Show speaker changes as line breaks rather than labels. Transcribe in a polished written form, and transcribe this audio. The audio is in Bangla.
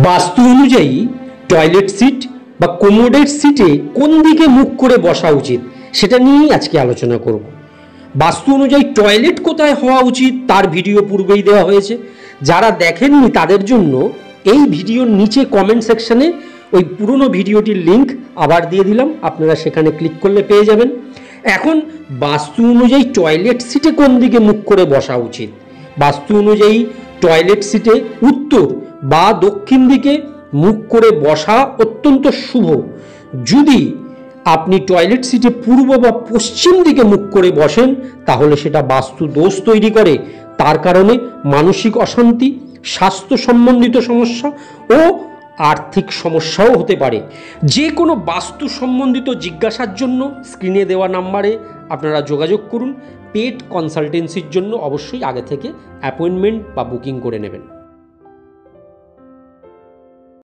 বাস্তু অনুযায়ী টয়লেট সিট বা কোমোডের সিটে কোন দিকে মুখ করে বসা উচিত সেটা নিয়েই আজকে আলোচনা করব। বাস্তু অনুযায়ী টয়লেট কোথায় হওয়া উচিত তার ভিডিও পূর্বেই দেওয়া হয়েছে। যারা দেখেননি তাদের জন্য এই ভিডিওর নিচে কমেন্ট সেকশনে ওই পুরনো ভিডিওটির লিঙ্ক আবার দিয়ে দিলাম, আপনারা সেখানে ক্লিক করলে পেয়ে যাবেন। এখন বাস্তু অনুযায়ী টয়লেট সিটে কোন দিকে মুখ করে বসা উচিত। বাস্তু অনুযায়ী টয়লেট সিটে উত্তর বা দক্ষিণ দিকে মুখ করে বসা অত্যন্ত শুভ। যদি আপনি টয়লেট সিটে পূর্ব বা পশ্চিম দিকে মুখ করে বসেন তাহলে সেটা বাস্তু দোষ তৈরি করে। তার কারণে মানসিক অশান্তি, স্বাস্থ্য সম্বন্ধিত সমস্যা ও আর্থিক সমস্যাও হতে পারে। যে কোনো বাস্তু সম্বন্ধিত জিজ্ঞাসার জন্য স্ক্রিনে দেওয়া নাম্বারে আপনারা যোগাযোগ করুন। পেড কনসালটেন্সির জন্য অবশ্যই আগে থেকে অ্যাপয়েন্টমেন্ট বা বুকিং করে নেবেন।